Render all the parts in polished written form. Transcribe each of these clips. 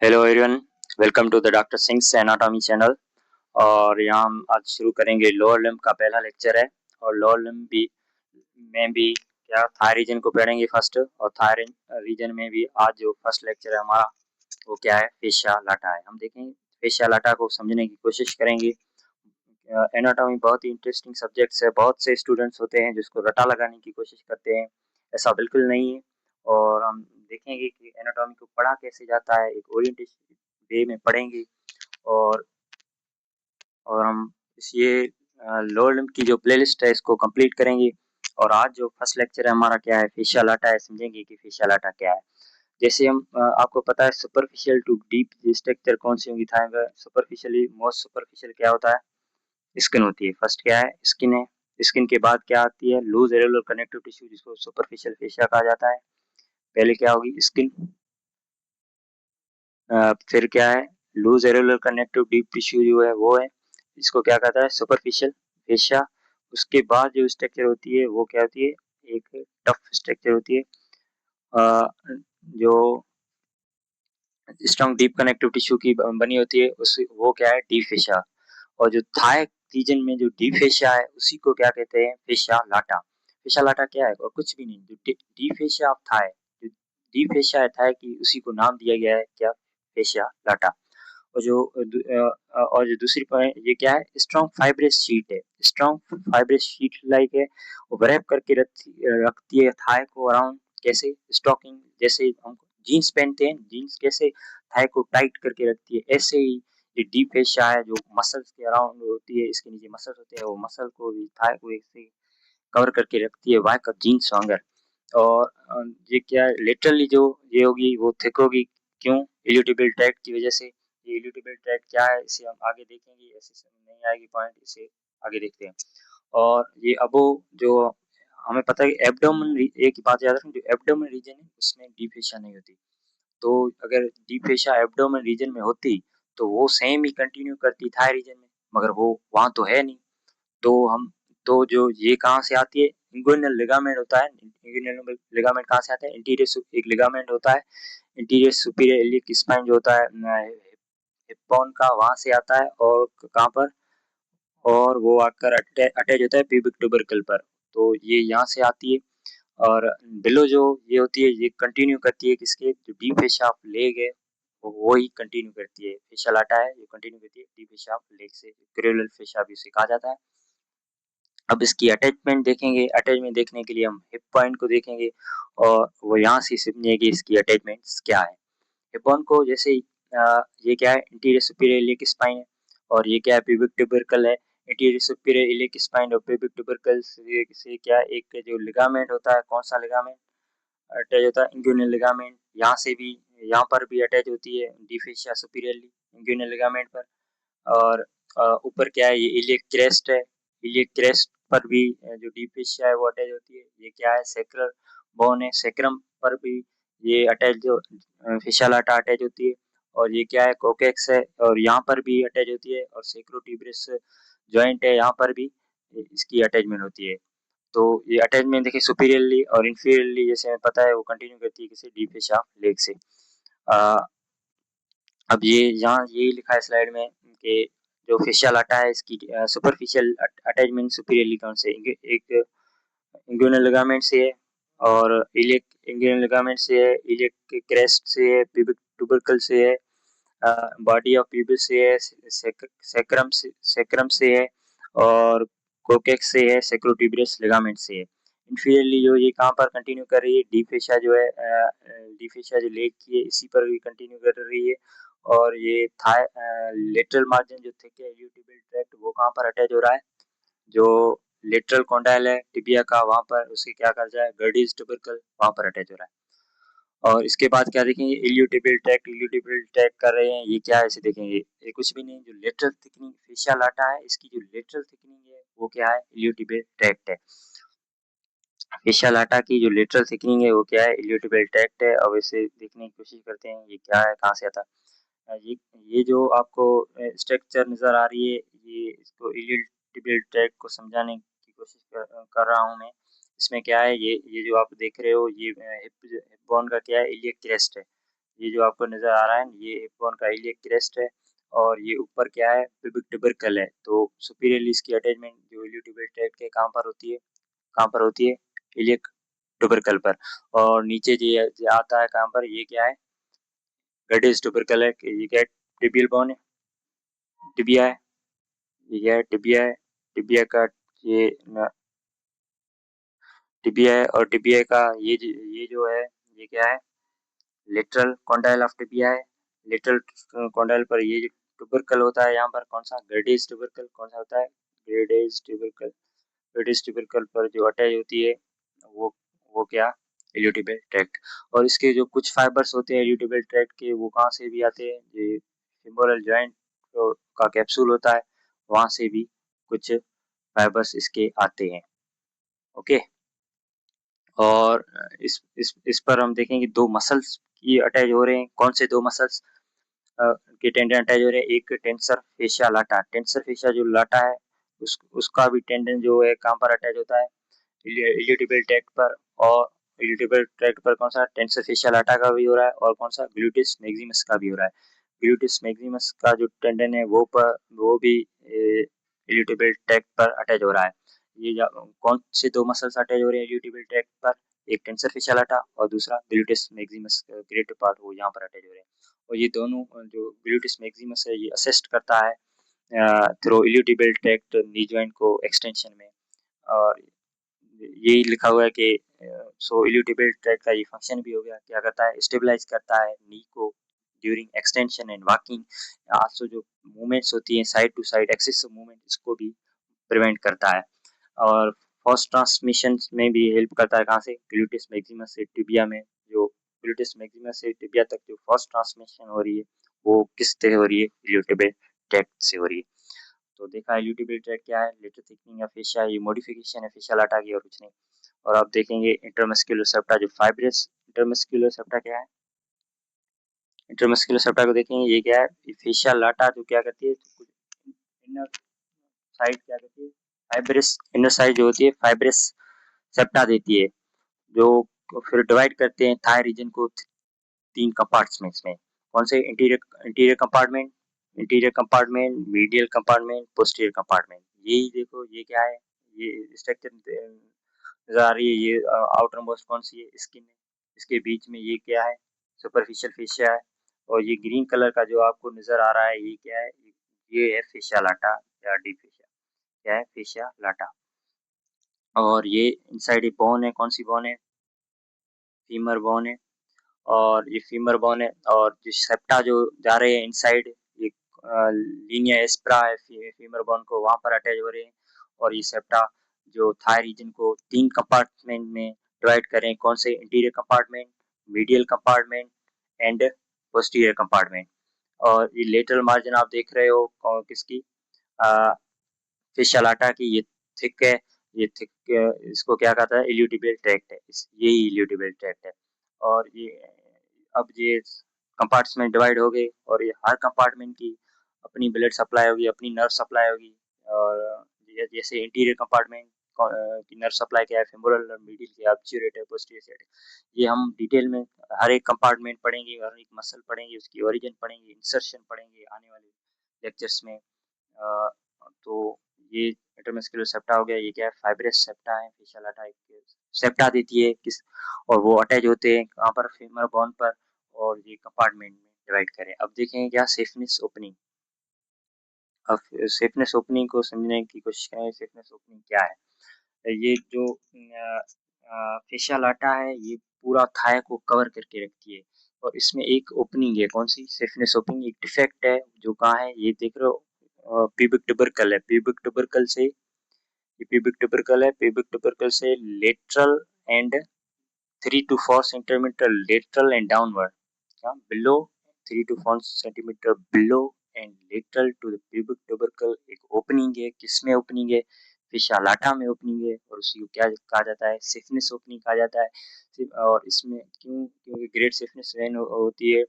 Hello everyone, welcome to the doctor Singh's anatomy channel. और यहाँ हम आज शुरू करेंगे लोअर लिम्ब का पहला लेक्चर है। और लोअर लिम्ब भी में भी क्या थाई रीजन को पढ़ेंगे फर्स्ट। और थाई रीजन में भी आज जो फर्स्ट लेक्चर है हमारा वो क्या है, फेशिया लाटा है। हम देखेंगे फेशिया लाटा को समझने की कोशिश करेंगे। एनाटॉमी बहुत ही इंटरेस्टिंग सब्जेक्ट्स है। बहुत से स्टूडेंट्स होते हैं जिसको रटा लगाने की कोशिश करते हैं, ऐसा बिल्कुल नहीं है। और हम देखेंगे कि एनाटॉमी को पढ़ा कैसे जाता है, एक ओरिएंटेशन वे में पढ़ेंगे। और हम ये लोअर लिम्ब की जो प्लेलिस्ट है इसको कंप्लीट करेंगे। और आज जो फर्स्ट लेक्चर है हमारा क्या है, फेशियल लाटा है। समझेंगे कि फेशियल लाटा क्या है। जैसे हम आपको पता है सुपरफिशियल टू डीप स्ट्रक्चर कौन सी होंगी थाई में। सुपरफिशियली मोस्ट सुपरफिशियल क्या होता है, स्किन होती है। फर्स्ट क्या है, स्किन है। स्किन के बाद क्या आती है, लूज एरेलर कनेक्टिव टिश्यू जिसको सुपरफिशियल फेशिया कहा जाता है। पहले क्या होगी, स्किन। फिर क्या है, लूज एरेलर कनेक्टिव डीप टिश्यू जो है वो है, इसको क्या कहता है, सुपरफिशियल फेशिया। उसके बाद जो स्ट्रक्चर होती है वो क्या होती है, एक टफ स्ट्रक्चर होती है, जो स्ट्रॉन्ग डीप कनेक्टिव टिश्यू की बनी होती है, उस वो क्या है, डीप फेशिया। और जो थाई रीजन में जो डीप फेशिया है उसी को क्या कहते हैं, फेशिया लाटा। फेशिया लाटा क्या है, और कुछ भी नहीं, जो डीप फेशिया ऑफ थाई, जो डीप फेशिया है थाई की, उसी को नाम दिया गया है क्या, फेशिया लाटा। और जो दूसरी पॉइंट ये क्या है, स्ट्रॉन्ग फाइब्रस शीट है। स्ट्रॉन्ग फाइब्रस शीट लाइक है, वो रैप करके रखती है थाई को अराउंड। कैसे, स्टॉकिंग जैसे हम जीन्स पहनते हैं, जीन्स कैसे थाई को टाइट करके रखती है, ऐसे ही ये डीप फेशिया है जो मसल्स के अराउंड होती है। इसके नीचे मसल्स होते हैं, वो मसल को भी थाई को ऐसे कवर करके रखती है, वाई का जीन्स वांगर। और ये क्या है, लेटरली जो ये होगी वो थिक होगी। क्यों, इल्यूटिबल ट्रैक्ट की वजह से। ये इल्यूटिबल ट्रैक्ट क्या है, इसे हम आगे देखेंगे, ऐसे समझ नहीं आएगी पॉइंट, इसे आगे देखते हैं। और ये अबो जो हमें पता है, एब्डोमेन, एक बात याद रखें, जो एब्डोमेन रीजन है उसमें डीप फेशिया नहीं होती। तो अगर डीप फेशिया एब्डोमेन रीजन में होती तो वो सेम ही कंटिन्यू करती थाई रीजन में, मगर वो वहां तो है नहीं। तो हम, तो जो ये कहाँ से आती है, इंगुइनल लिगामेंट होता है। इंगुइनल लिगामेंट कहाँ से आता है, इंटीरियर एक लिगामेंट होता है, इंटीरियर सुपीरियर इलियक स्पाइन जो होता है हिप्पॉन का, वहां से आता है। और कहाँ पर, और वो आकर अटैच होता है प्यूबिक ट्यूबरकल पर। तो ये यहाँ से आती है। और बिलो जो ये होती है, ये कंटिन्यू करती है किसके, जो डीप फेशिया ऑफ लेग है वो ही कंटिन्यू करती है। फेशिया लाटा है, ये कंटिन्यू करती है डीप फेशिया ऑफ लेग से। क्रेनुलर फेशिया भी उसे कहा जाता है। अब इसकी अटैचमेंट देखेंगे। अटैचमेंट देखने के लिए हम हिप पॉइंट को देखेंगे, और वो यहाँ से समझेंगे कि इसकी अटैचमेंट्स क्या है। हिप पॉइंट को जैसे ये क्या है, इंटीरियर सुपीरियर इलियक स्पाइन है। और ये क्या है, प्यूबिक ट्यूबरकल है। इंटीरियर सुपीरियर इलियक स्पाइन और प्यूबिक ट्यूबरकल से क्या, एक जो लिगामेंट होता है, कौन सा लिगामेंट अटैच होता है, इंग्यूनल लिगामेंट। यहाँ से भी, यहाँ पर भी अटैच होती है डी फेशिया सुपीरियरली इंग्यूनल लिगामेंट पर। और ऊपर क्या है, ये इलियक क्रेस्ट है। इलियक क्रेस्ट पर भी जो डीप फेशिया है वो अटैच होती है। ये क्या है, सेक्रल बोन है, सेक्रम पर भी ये अटैच, जो फेशिया लाटा अटैच होती है। और ये क्या है, कोकेक्स है, और यहाँ पर भी अटैच होती है। और सेक्रोटिब्रस जॉइंट है, यहाँ पर भी इसकी अटैचमेंट होती है। तो ये अटैचमेंट देखिए सुपीरियरली और इंफीरियरली, जैसे हमें पता है वो कंटिन्यू करती है किसी डीप फेशिया लेग से। अ, अब ये यहाँ यही लिखा है स्लाइड में कि जो फेशियल लाटा है इसकी सुपरफिशियल अटैचमेंट सुपीरियरली कौन से, एक इंग्यूनल लिगामेंट से है, और इलियक इंग्यूनल लिगामेंट से है, इलियक क्रेस्ट से है, प्यूबिक ट्यूबरकल से है, बॉडी ऑफ प्यूबिस से है, सेक्रम से है, और कोकेक्स से है, सेक्रोटिब्रस लिगामेंट से है। इंफीरियरली जो ये कहाँ पर कंटिन्यू कर रही है, डी फेशिया जो है, डी फेशिया जो लेग की है इसी पर भी कंटिन्यू कर रही है। और ये थाई लेटरल मार्जिन जो थिक है, इल्यूटिबल ट्रैक्ट, वो कहाँ पर अटैच हो रहा है, जो लेटरल कॉन्डाइल है टिबिया का, वहां पर उसे क्या कर जाए, गर्डिस ट्यूबरकल, वहां पर अटैच हो रहा है। और इसके बाद क्या देखेंगे, इल्यूटिबल ट्रैक्ट। इल्यूटिबल ट्रैक्ट कर रहे हैं, ये क्या है, इसे देखेंगे, ये कुछ भी नहीं, जो लेटरल थिकनिंग फेशिया लाटा है इसकी जो लेटरल थिकनिंग है वो क्या है, इल्यूटिबल ट्रैक्ट है। फेशिया लाटा की जो लेटरल थिकनिंग है वो क्या है, इल्यूटिबल ट्रैक्ट है। अब इसे देखने की कोशिश करते हैं ये क्या है, कहाँ से आता है। ये जो आपको स्ट्रक्चर नजर आ रही है, ये इसको इल्यूटिबल ट्रैक्ट को समझाने की कोशिश कर रहा हूँ मैं। इसमें क्या है, ये जो आप देख रहे हो, ये हिप बोन का क्या है, इलियक क्रेस्ट है। ये जो आपको नज़र आ रहा है ये हिप बोन का इलियक क्रेस्ट है और ये ऊपर क्या है प्यूबिक ट्यूबरकल है। तो सुपीरियरली इसकी अटैचमेंट जो इलियोटिबियल ट्रैक्ट के कहाँ पर होती है, कहाँ पर होती है, इलियक ट्यूबरकल पर। और नीचे ये आता है कहाँ पर, ये क्या है, गडेज ट्यूबरकल है। ये क्या है, टिबियल बोन है, टिबिया है, ये क्या है, टिबिया है। टिबिया का ये टिबिया है और टिबिया का ये जो है ये क्या है, लेटरल कॉन्डाइल ऑफ टिबिया है। लेटरल कॉन्डाइल पर ये जो ट्यूबरकल होता है यहाँ पर कौन सा, ग्रेडिस ट्यूबरकल, कौन सा होता है, ग्रेडिस ट्यूबरकल। ग्रेडिस ट्यूबरकल पर जो अटैच होती है वो वो क्या, इल्योटिबियल ट्रैक्ट। और इसके जो कुछ फाइबर्स होते हैं इल्योटिबियल ट्रैक्ट के, वो कहाँ से भी आते हैं, ये फिमोरल जॉइंट का कैप्सूल होता है, वहां से भी कुछ फाइबर्स इसके आते हैं। ओके। और इस पर हम देखेंगे दो मसल्स की अटैच हो रहे हैं। कौन से दो मसल्स के टेंडन अटैच हो रहे हैं, एक टेंसर फेशिया लाटा। टेंसर फेशिया जो लाटा है उसका भी टेंडन जो है कहाँ पर अटैच होता है, इल्योटिबियल ट्रैक्ट पर। और इल्योटिबियल ट्रैक्ट पर कौन सा, टेंसर फेशिया लाटा का भी हो रहा है और कौन सा, ग्लूटिस मैक्सिमस का भी हो रहा है। ग्लूटिस मैक्सिमस का जो टेंडन है वो भी इल्योटिबियल ट्रैक्ट पर अटैच हो रहा है। कौन से दो मसल्स अटैच हो रहे हैं इल्योटिबियल ट्रैक्ट पर, एक टेंसर फेशिया लाटा और दूसरा ग्लूटिस मैक्सिमस ग्रेटर पार्ट, वो यहाँ पर अटैच हो रहे हैं। और ये दोनों जो ग्लूटिस मैक्सिमस है ये असिस्ट करता है थ्रू इल्योटिबियल ट्रैक्ट नी जॉइंट को एक्सटेंशन में। और यही लिखा हुआ है कि सो इल्योटिबियल ट्रैक्ट का ये फंक्शन भी हो गया, क्या करता है, स्टेबलाइज करता है नी को during extension and walking. Also जो मूवमेंट्स होती हैं side to side excessive movement, इसको भी प्रिवेंट करता है। और फर्स्ट ट्रांसमिशन में भी हेल्प करता है, कहाँ से, ग्लूटिस मैक्सिमस से टिबिया में। जो ग्लूटिस मैक्सिमस से टिबिया तक जो फर्स्ट ट्रांसमिशन हो रही है वो किस तरह हो रही है, इल्योटिबियल ट्रैक्ट से हो रही है। तो देखा इल्योटिबियल ट्रैक्ट क्या है, लेटर थिकनिंग या फेशिया, ये मॉडिफिकेशन है फेशिया लाटा की और कुछ नहीं। और आप देखेंगे इंटरमस्क्यूलर सेप्टा जो फाइब्रस, इंटरमस्क्यूलर सेप्टा क्या है, इंटरमस्क्यूलर सेप्टा को देखेंगे ये क्या है, फेशिया लाटा जो क्या करती है, इनर साइड क्या करती है, फाइब्रस इनर साइड जो होती है फाइब्रस सेप्टा देती है, जो फिर डिवाइड करते हैं थाई रीजन को तीन कंपार्टमेंट्स में। कौन से, interior interior compartment, interior compartment, medial compartment, posterior compartment. यही देखो ये क्या है, ये स्ट्रक्चर नजर आ रही है, ये आउटर मोस्ट कौन सी है, स्किन है, इसके बीच में ये क्या है, सुपरफिशियल फेशिया है। और ये ग्रीन कलर का जो आपको नजर आ रहा है ये क्या है, ये है फेशिया लाटा या डी फेशिया, क्या है, फेशिया लाटा। और ये इनसाइड एक बोन है, कौन सी बोन है, फीमर बोन है। और ये फीमर बोन है और जो सेप्टा जो जा रहे हैं इनसाइड, ये लीनिया एस्प्रा है फीमर बोन को, वहां पर अटैच हो रहे हैं। और ये सेप्टा जो थाई रीजन को तीन कंपार्टमेंट में डिवाइड करें, कौन से, interior compartment, medial compartment and posterior compartment. और ये लेटरल मार्जिन आप देख रहे हो किसकी, फिश अलाटा की, ये थिक है, ये थिक, इसको क्या कहता है, इल्यूटिबल ट्रैक्ट है, यही इल्यूटिबल ट्रैक्ट है। और ये अब ये कंपार्टमेंट डिवाइड हो गए और ये हर कंपार्टमेंट की अपनी ब्लड सप्लाई होगी, अपनी नर्व सप्लाई होगी। और जैसे इंटीरियर कंपार्टमेंट की नर्व सप्लाई क्या है, फेमोरल नर्व, मीडियल की ऑब्च्यूरेटर, पोस्टीरियर। ये हम डिटेल में हर एक कंपार्टमेंट पढ़ेंगे, हर एक मसल पढ़ेंगे, उसकी ओरिजिन पढ़ेंगे, इंसर्शन पढ़ेंगे आने वाले लेक्चर्स में। तो ये इंटरमस्कुलर सेप्टा हो गया, ये क्या है, फाइब्रस सेप्टा है, फेशियल लाटा एक सेप्टा देती है किस, और वो अटैच होते हैं कहाँ पर, फीमर बोन पर। और ये कंपार्टमेंट में डिवाइड करें। अब देखेंगे क्या, सेफनेस ओपनिंग। अब सेफनेस ओपनिंग को समझने की कोशिश करें, सेफनेस ओपनिंग क्या है। ये जो फेशियल लाटा है ये पूरा थाई को कवर करके रखती है और इसमें एक ओपनिंग है, कौन सी, सेफनेस ओपनिंग, एक डिफेक्ट है जो कहाँ है, ये देख रहे हो, प्यूबिक ट्यूबरकल है, प्यूबिक ट्यूबरकल से, ये प्यूबिक ट्यूबरकल है, प्यूबिक ट्यूबरकल से lateral and 3 to 4 centimeter lateral and downward, below 3 to 4 centimeter below and lateral to the pubic tubercle एक ओपनिंग है, किसमें ओपनिंग है, फिशा लाटा में ओपनिंग है और उसी को क्या कहा जाता है, सिफनेस ओपनिंग कहा जाता है। और इसमें क्यों, क्योंकि ग्रेट सिफनेस वेन होती है,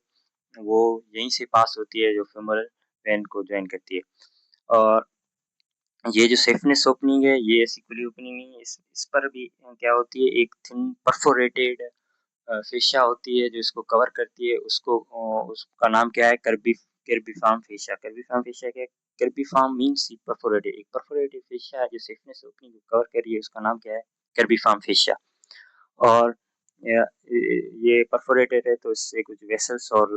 वो यहीं से पास होती है जो फेमोरल वेन को ज्वाइन करती है। और ये जो सेफनेस ओपनिंग है ये ऐसी खुली ओपनिंग नहीं है, इस पर भी क्या होती है, एक थिन परफोरेटेड फेशिया होती है जो इसको कवर करती है, उसका नाम क्या है? कर्बिफॉर्म फेशिया। कर्बिफॉर्म फेशिया क्या है? कर्बिफॉर्म मीन्स परफोरेटेड, एक परफोरेटेड फेशिया है जो सिकनेस ओपनिंग को कवर कर रही है, उसका नाम क्या है? कर्बिफॉर्म फेशिया। और ये परफोरेटेड है तो इससे कुछ वेसल्स और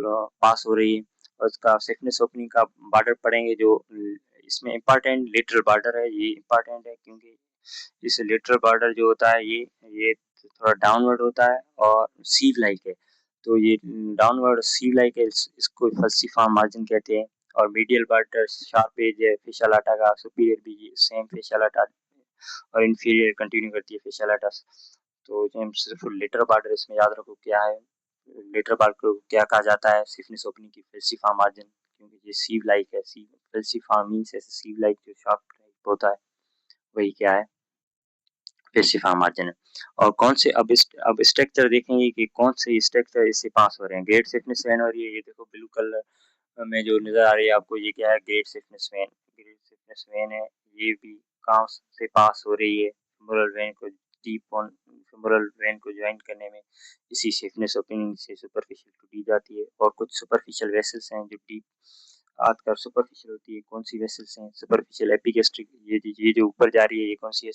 पास हो रही है, और उसका सिकनेस ओपनिंग का बॉर्डर पड़ेंगे जो इसमें इम्पोर्टेंट लेटरल बॉर्डर है, ये इम्पोर्टेंट है क्योंकि इस लेटरल बॉर्डर जो होता है ये थोड़ा डाउनवर्ड होता है और सीव लाइक है। तो ये डाउनवर्ड सीव लाइक है, इसको फल्सीफॉर्म मार्जिन कहते हैं। और मीडियल बॉर्डर शार्प एज है फेशियल आटा का, सुपीरियर भी सेम फेशियल आटा और इंफीरियर कंटिन्यू करती है फेशियल आटा। तो हम सिर्फ लेटर बॉर्डर इसमें याद रखो क्या है, लेटर बॉर्डर को क्या कहा जाता है? सिफनिस ओपनिंग की फल्सीफॉर्म मार्जिन, क्योंकि ये सीव लाइक है, सीव फल्सीफॉर्म मींस ऐसे सीव लाइक जो शार्प होता है, वही क्या है? फल्सीफॉर्म मार्जिन है। और कौन से अब स्ट्रक्चर देखेंगे कि कौन से स्ट्रक्चर इससे पास हो रहे हैं। ग्रेड सिफनिस वेन हो रही है, ये देखो ब्लू कलर में जो नजर आ रही है आपको, ये क्या है? Great saphenous vein. Great saphenous vein है, ये भी कहाँ से पास हो रही है? फेमोरल वेन को डीप ऑन, फेमोरल वेन को ज्वाइन करने में इसी सिफनिस ओपनिंग से सुपरफिशियल टू दी जाती है। और कुछ सुपरफिशियल वेसल्स हैं जो डीप आकर सुपरफिशियल होती है। कौन सी वेसल्स हैं? सुपरफिशियल एपिगेस्ट्रिक, ये जो ऊपर जा रही है ये कौन सी है?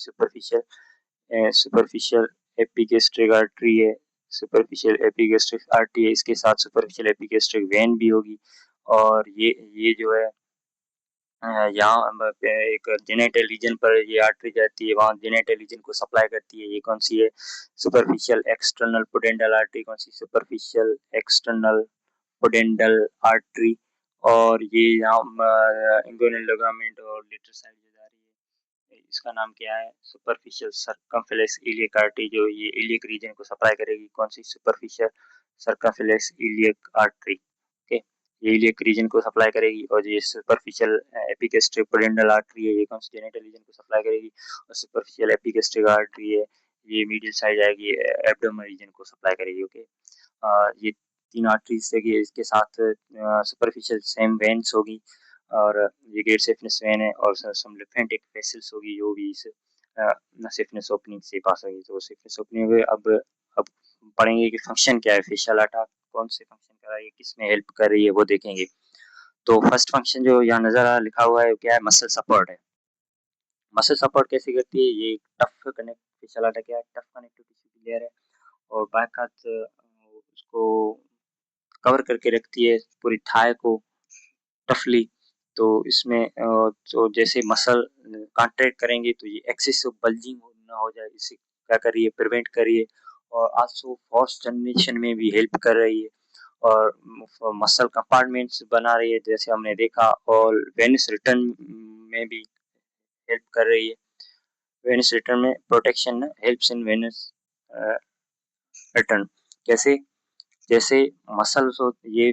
सुपरफिशियल एपिगेस्ट्रिक आर्टरी है, सुपरफिशियल एपिगेस्ट्रिक आर्टरी है, इसके साथ सुपरफिशियल एपिगेस्ट्रिक वेन भी होगी। और ये जो है यहाँ एक जेनेटल रीजन पर ये आर्टरी जाती है, वहाँ जेनेटल रीजन को सप्लाई करती है। ये कौन सी है? Superficial external pudendal artery. कौन सी? Superficial external pudendal artery. और ये यहाँ इंगोनल लिगामेंट और लेटर साइड जा रही है, इसका नाम क्या है? सुपरफिशियल सर्कमफ्लेक्स इलियक आर्टरी, जो ये इलियक रीजन को सप्लाई करेगी। कौन सी? Superficial circumflex iliac artery. Okay, ये इलियक रीजन को सप्लाई करेगी। और ये सुपरफिशियल एपिगेस्ट्रिक पोडेंडल आर्टरी है, ये कौन सी? जेनिटल रीजन को सप्लाई करेगी। और सुपरफिशियल एपिगेस्ट्रिक आर्टरी है, ये मीडियल साइड जाएगी, एब्डोमेन रीजन को सप्लाई करेगी। ओके, ये तीन आर्टरीज से इसके साथ सुपरफिशियल सेम वेन्स होगी, और ये गेट सेफनेस वेन है, और सम लिम्फेटिक वेसल्स होगी जो भी इस सेफनेस ओपनिंग से पास होगी। तो सेफनेस ओपनिंग में अब पढ़ेंगे कि फंक्शन क्या है, फेशियल आटा कौन से फंक्शन कर रहा है, किस में हेल्प कर रही है, वो देखेंगे। तो फर्स्ट फंक्शन जो यहाँ नजर आ लिखा हुआ है क्या है? मसल सपोर्ट है। मसल सपोर्ट कैसे करती है? ये टफ कनेक्ट, फेशियल आटा क्या है? टफ कनेक्टिव टिश्यू की लेयर है, और बैक हाथ उसको कवर करके रखती है पूरी थाई को टफली। तो इसमें तो जैसे मसल कॉन्ट्रैक्ट करेंगे तो ये एक्सेसिव बल्जिंग ना हो जाए, इसे क्या कर रही है? प्रिवेंट कर रही है। और आल्सो फॉस्ट जनरेशन में भी हेल्प कर रही है, और मसल कंपार्टमेंट्स बना रही है जैसे हमने देखा, और वेनिस रिटर्न में भी हेल्प कर रही है। वेनिस रिटर्न में protection helps in Venice return. कैसे? जैसे मसल्स हो ये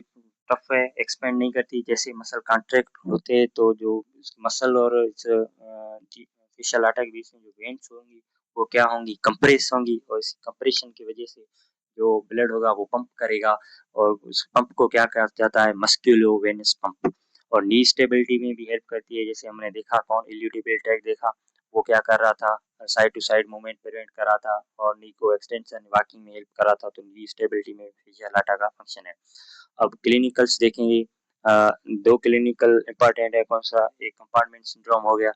टफ है, एक्सपेंड नहीं करती, जैसे मसल कॉन्ट्रैक्ट होते हैं तो जो मसल और फेशियल आटा के बीच में जो वेन्स होंगी वो क्या होंगी? कंप्रेस होंगी, और इस कंप्रेशन की वजह से जो ब्लड होगा वो पंप करेगा, और उस पंप को क्या कहा जाता है? Musculo venous pump. और नी स्टेबिलिटी में भी हेल्प करती है, जैसे हमने देखा कौन इल्यूटिबल टैग देखा, वो क्या कर रहा था? Side to side movement prevent कर रहा था, और नी को एक्सटेंशन वॉकिंग में हेल्प कर रहा था। तो नी स्टेबिलिटी में फेशियल आटा का फंक्शन है। अब क्लिनिकल्स देखेंगे, दो क्लिनिकल इंपॉर्टेंट है, कौन सा? एक कंपार्टमेंट सिंड्रोम हो गया,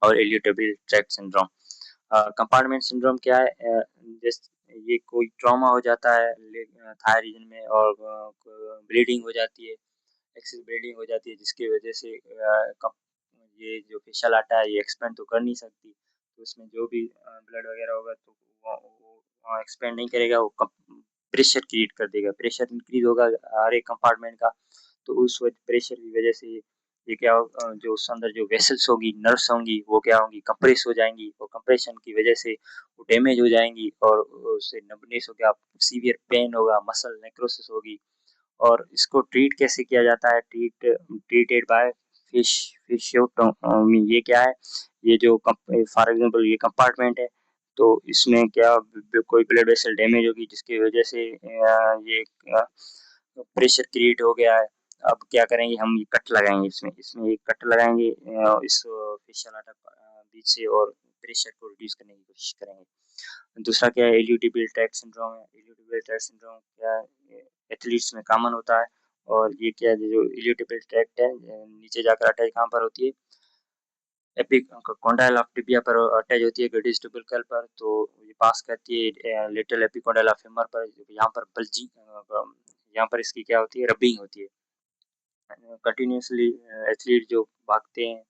और इल्यूटिबल ट्रैक्ट सिंड्रोम। कंपार्टमेंट सिंड्रोम क्या है? ये कोई ट्रॉमा हो जाता है थाई रीजन में, और ब्लीडिंग हो जाती है, एक्सेस ब्लीडिंग हो जाती है, जिसकी वजह से ये जो फेशियल आटा है ये एक्सपेंड तो कर नहीं सकती, तो उसमें जो भी ब्लड वगैरह होगा तो वो एक्सपेंड नहीं करेगा, वो प्रेशर क्रिएट कर देगा, प्रेशर इंक्रीज होगा हर एक कंपार्टमेंट का। तो उस प्रेशर की वजह से ये क्या जो उस अंदर जो वेसल्स होगी, नर्व्स होंगी, वो क्या होंगी? कंप्रेस हो जाएंगी, और कंप्रेशन की वजह से वो डैमेज हो जाएंगी, और उससे नंबनेस हो गया, सीवियर पेन होगा, मसल नेक्रोसिस होगी। और इसको ट्रीट कैसे किया जाता है? Treated by fish fasciotomy. ये क्या है? ये जो फॉर एग्जांपल ये कंपार्टमेंट है, तो इसमें क्या कोई ब्लड वेसल डैमेज होगी जिसकी वजह से ये प्रेशर क्रिएट हो गया है। अब क्या करेंगे? हम ये कट लगाएंगे, इसमें इसमें एक कट लगाएंगे इस फेशियल आटा बीच से, और प्रेशर को रिड्यूस करने की कोशिश करेंगे। दूसरा क्या है, इल्यूटिबल ट्रैक्ट सिंड्रोम है। इल्यूटिबल ट्रैक्ट सिंड्रोम क्या है, एथलीट्स में कॉमन होता है। और ये क्या है, जो इल्यूटिबल ट्रैक्ट है नीचे जाकर अटैच कहाँ पर होती है, एपिकोंडाइल ऑफ टिबिया पर अटैच होती है, ग्रेटिस ट्यूबरकल पर। तो ये पास करती है लेटरल एपिकोंडाइल ऑफ फेमर पर, यहाँ पर बल्जिंग, यहाँ पर इसकी क्या होती है, रबिंग होती है। कंटिन्यूसली एथलीट जो भागते हैं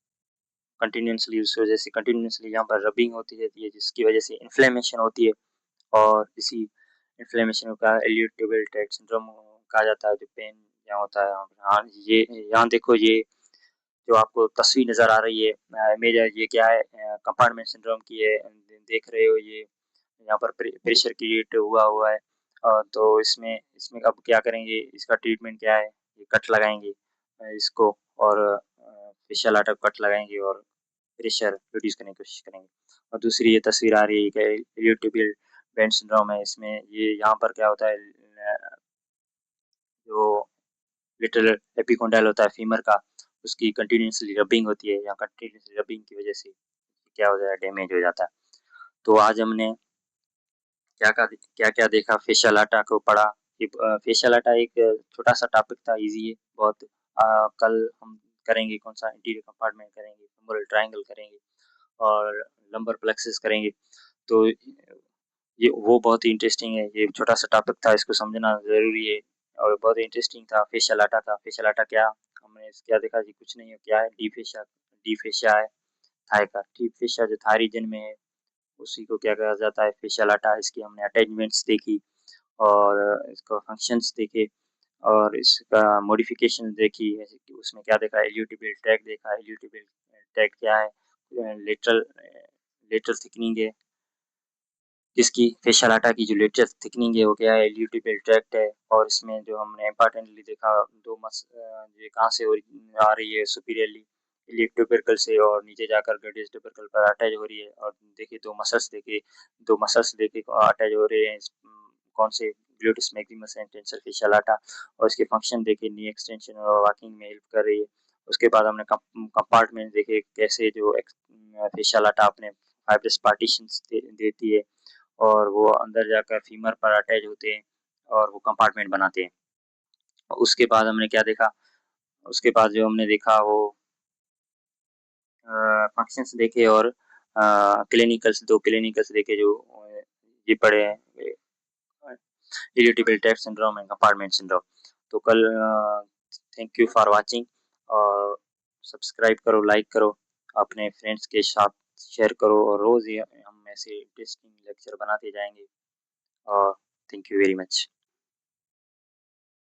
कंटिन्यूसली, उस वजह से कंटिन्यूसली यहाँ पर रबिंग होती रहती है, जिसकी वजह से इन्फ्लेमेशन होती है। और इसी इन्फ्लेमेशन का इल्यूटिबल ट्रैक्ट सिंड्रोम कहा जाता है, जो पेन यहाँ होता है। हाँ, ये यहाँ देखो, ये जो आपको तस्वीर नज़र आ रही है मेरा, ये क्या है, कंपार्टमेंट सिंड्रोम की है। देख रहे हो, ये यहाँ पर प्रेशर क्रिएट हुआ हुआ है। तो इसमें इसमें अब क्या करेंगे, इसका ट्रीटमेंट क्या है, ये कट लगाएंगे इसको, और फेशियल आर्ट कट लगाएंगे और प्रेशर रिड्यूस करने की कोशिश करेंगे। और दूसरी ये तस्वीर आ रही है कि इल्यूटिबल बैंड सिंड्रोम है। इसमें ये यहाँ पर क्या होता है, जो लिटल एपिकोंडाइल होता है फीमर का, उसकी कंटिन्यूसली रबिंग होती है, या कंटिन्यूसली रबिंग की वजह से क्या हो जाता है, डैमेज हो जाता है। तो आज हमने क्या क्या देखा, फेशियल आटा को पढ़ा। फेशियल आटा एक छोटा सा टॉपिक था, इजी है बहुत। कल हम करेंगे कौन सा, इंटीरियर कंपार्टमेंट करेंगे, फेमोरल ट्रायंगल करेंगे, और लंबर प्लेक्सस करेंगे। तो ये वो बहुत ही इंटरेस्टिंग है, ये छोटा सा टॉपिक था, इसको समझना ज़रूरी है। और बहुत इंटरेस्टिंग था। फेशियल आटा था, फेशियल आटा क्या, हमने क्या देखा जी, कुछ नहीं है, क्या है, डी फेशिया। डी फेशिया है थाई का, डी फेशिया जो थाई रीजन में है, उसी को क्या कहा जाता है, फेशियल आटा। इसकी हमने अटैचमेंट्स देखी, और इसका फंक्शंस देखे, और इसका मॉडिफिकेशन देखी। जैसे कि उसमें क्या देखा, इल्यूटिबल ट्रैक्ट देखा। इल्यूटिबल ट्रैक्ट क्या है, लेटरल लेटरल थिकनिंग है इसकी। फेशियल आटा की जो लेटरल थिकनिंग है वो क्या है, इल्यूटिबल ट्रैक्ट है। और इसमें जो हमने इम्पोर्टेंटली देखा, ये कहाँ से आ रही है, सुपीरियरली इलियक ट्यूबरकल से, और नीचे जाकर ग्रेटिस ट्यूबरकल पर अटैच हो रही है। और देखिए दो मसल्स देखे अटैच हो रहे हैं, कौन से, ग्लूटिस मैक्सिमस एंड टेंसर फेशियल आटा। और इसके फंक्शन देखे, नी एक्सटेंशन और वॉकिंग में हेल्प कर रही है। उसके बाद हमने कंपार्टमेंट देखे, कैसे जो फेशियल आटा अपने फाइब्रस पार्टीशंस देती है, और वो अंदर जाकर फीमर पर अटैच होते हैं, और वो कंपार्टमेंट बनाते हैं। उसके बाद हमने क्या देखा, उसके बाद जो हमने देखा वो फंक्शंस देखे, और दो क्लिनिकल्स देखे, जो ये पढ़े हैं, irritable tap syndrome and compartment syndrome. तो कल, थैंक यू फॉर वाचिंग, और सब्सक्राइब करो, लाइक करो, अपने फ्रेंड्स के साथ शेयर करो, और रोज़ हम ऐसे इंटरेस्टिंग लेक्चर बनाते जाएंगे। और थैंक यू वेरी मच।